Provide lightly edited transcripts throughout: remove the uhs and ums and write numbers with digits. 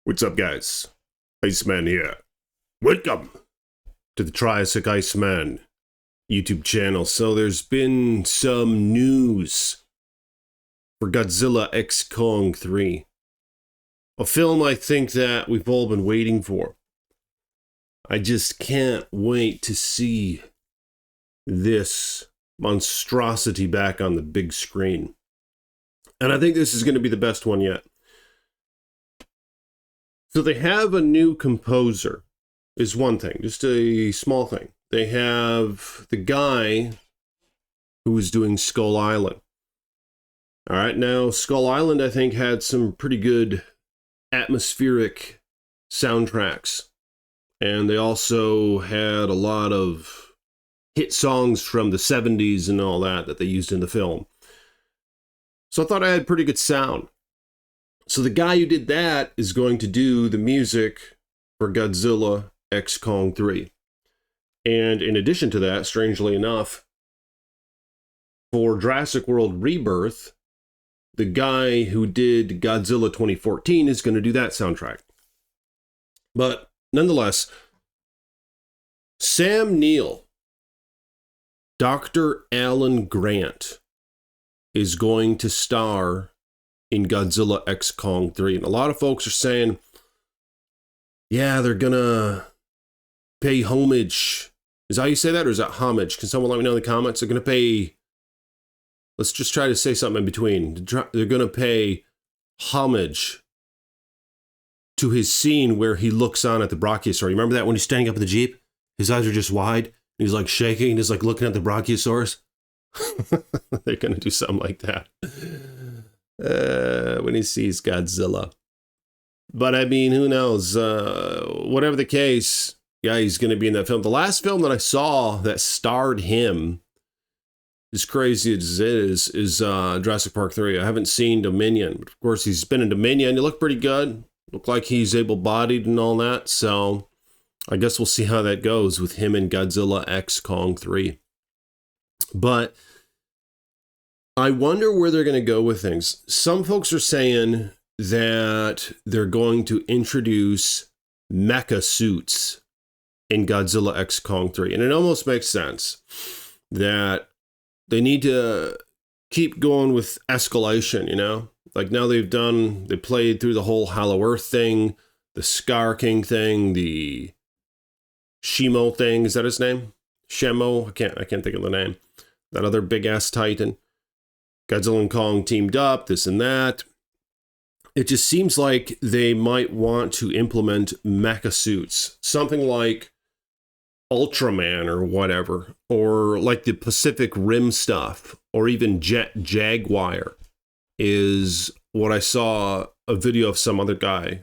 What's up, guys? Iceman here. Welcome to the Triassic Iceman YouTube channel. So there's been some news for Godzilla X Kong 3. A film I think that we've all been waiting for. I just can't wait to see this monstrosity back on the big screen. And I think this is going to be the best one yet. So they have a new composer, is one thing, just a small thing. They have the guy who was doing Skull Island. All right, now Skull Island, I think, had some pretty good atmospheric soundtracks. And they also had a lot of hit songs from the 70s and all that they used in the film. So I thought I had pretty good sound. So the guy who did that is going to do the music for Godzilla X Kong 3. And in addition to that, strangely enough, for Jurassic World Rebirth, the guy who did Godzilla 2014 is going to do that soundtrack. But nonetheless, Sam Neill, Dr. Alan Grant, is going to star in Godzilla X Kong 3. And a lot of folks are saying, yeah, they're gonna pay homage. Is that how you say that, or is that homage? Can someone let me know in the comments? They're gonna pay, let's just try to say something in between. They're gonna pay homage to his scene where he looks on at the Brachiosaur. You remember that when he's standing up in the Jeep? His eyes are just wide, and he's like shaking, and he's like looking at the Brachiosaurus. They're gonna do something like that. When he sees Godzilla. But I mean, who knows? Whatever the case, yeah, he's going to be in that film. The last film that I saw that starred him, as crazy as it is Jurassic Park 3. I haven't seen Dominion. But of course, he's been in Dominion. He looked pretty good. Looked like he's able-bodied and all that. So I guess we'll see how that goes with him and Godzilla X Kong 3. But I wonder where they're going to go with things. Some folks are saying that they're going to introduce mecha suits in Godzilla X Kong 3. And it almost makes sense that they need to keep going with escalation, you know? Like now they played through the whole Hollow Earth thing, the Scar King thing, the Shimo thing. Is that his name? Shemo? I can't think of the name. That other big-ass titan. Godzilla and Kong teamed up, this and that. It just seems like they might want to implement mecha suits. Something like Ultraman or whatever. Or like the Pacific Rim stuff. Or even Jet Jaguar is what I saw a video of some other guy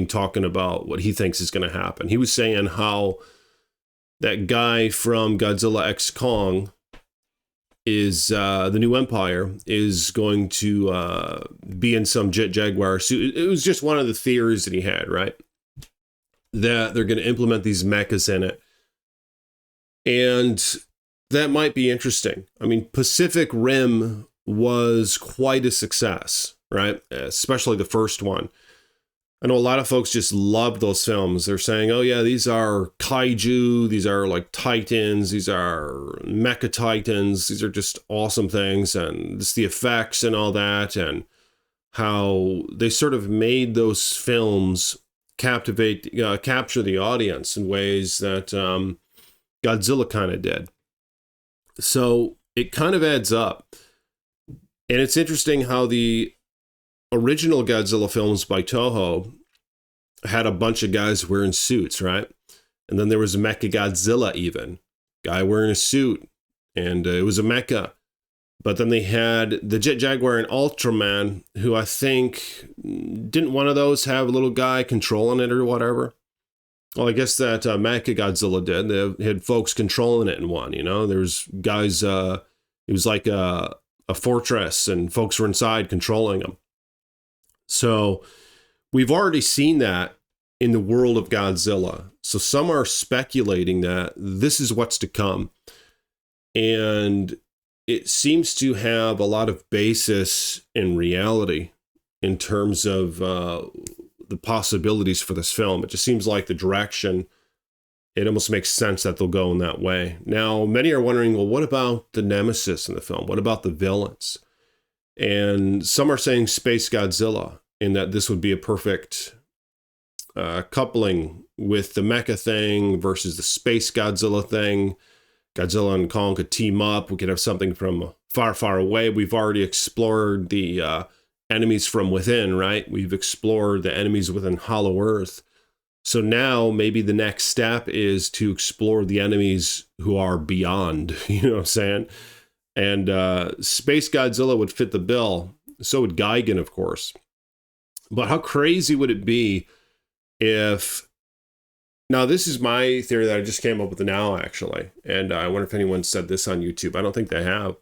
talking about what he thinks is going to happen. He was saying how that guy from Godzilla X Kong is the new Empire is going to be in some Jet Jaguar suit. It was just one of the theories that he had, right? That they're going to implement these mechas in it. And that might be interesting. I mean, Pacific Rim was quite a success, right? Especially the first one. I know a lot of folks just love those films. They're saying, oh yeah, these are kaiju, these are like titans, these are mecha titans, these are just awesome things, and it's the effects and all that, and how they sort of made those films capture the audience in ways that Godzilla kind of did. So it kind of adds up. And it's interesting how the original Godzilla films by Toho had a bunch of guys wearing suits, right? And then there was Mecha Godzilla even. Guy wearing a suit. And it was a mecha. But then they had the Jet Jaguar and Ultraman, who I think, didn't one of those have a little guy controlling it or whatever? Well, I guess that Mecha Godzilla did. They had folks controlling it in one, you know? There was guys, it was like a fortress and folks were inside controlling them. So we've already seen that in the world of Godzilla. So some are speculating that this is what's to come. And it seems to have a lot of basis in reality in terms of the possibilities for this film. It just seems like the direction, it almost makes sense that they'll go in that way. Now, many are wondering, well, what about the nemesis in the film? What about the villains? And some are saying Space Godzilla, in that this would be a perfect coupling with the mecha thing versus the Space Godzilla thing. Godzilla and Kong could team up. We could have something from far, far away. We've already explored the enemies from within, right? We've explored the enemies within Hollow Earth. So now maybe the next step is to explore the enemies who are beyond, you know what I'm saying? And Space Godzilla would fit the bill. So would Gigan, of course. But how crazy would it be if... Now, this is my theory that I just came up with now, actually. And I wonder if anyone said this on YouTube. I don't think they have.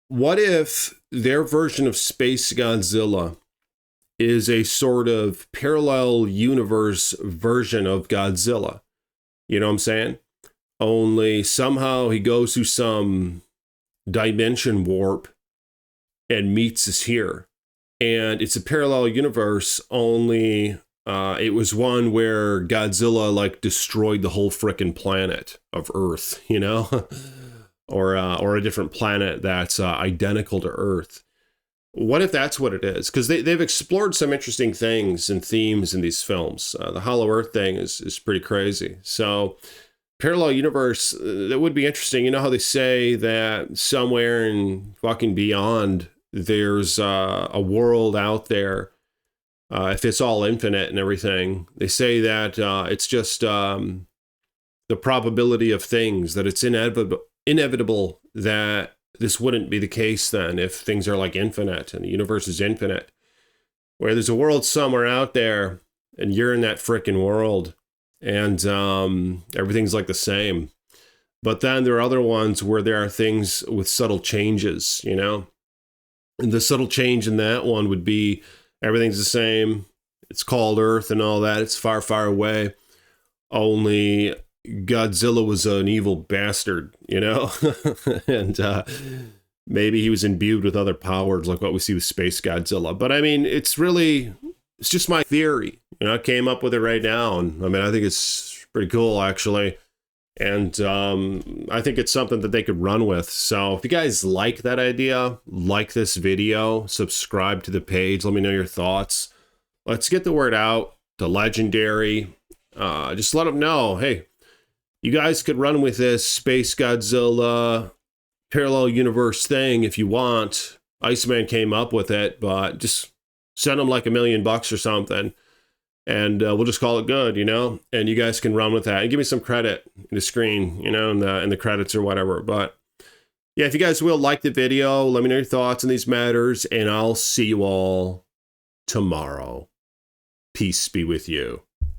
What if their version of Space Godzilla is a sort of parallel universe version of Godzilla? You know what I'm saying? Only somehow he goes through some dimension warp and meets us here. And it's a parallel universe, only it was one where Godzilla like destroyed the whole frickin' planet of Earth, you know? or a different planet that's identical to Earth. What if that's what it is? Because they've explored some interesting things and themes in these films. The Hollow Earth thing is pretty crazy. So parallel universe, that would be interesting. You know how they say that somewhere in fucking beyond, there's a world out there, if it's all infinite and everything. They say that it's just the probability of things, that it's inevitable that this wouldn't be the case then if things are like infinite and the universe is infinite. Where there's a world somewhere out there and you're in that frickin' world and everything's like the same. But then there are other ones where there are things with subtle changes, you know? And the subtle change in that one would be everything's the same. It's called Earth and all that. It's far, far away. Only Godzilla was an evil bastard, you know? And maybe he was imbued with other powers like what we see with Space Godzilla. But I mean, it's just my theory. You know, I came up with it right now. And I mean, I think it's pretty cool, actually. And I think it's something that they could run with. So if you guys like that idea, like this video, subscribe to the page. Let me know your thoughts. Let's get the word out to Legendary. Just let them know, hey, you guys could run with this Space Godzilla parallel universe thing if you want. Iceman came up with it, but just send them like $1 million or something. And we'll just call it good, you know? And you guys can run with that. And give me some credit in the screen, you know, in the credits or whatever. But yeah, if you guys will like the video, let me know your thoughts on these matters. And I'll see you all tomorrow. Peace be with you.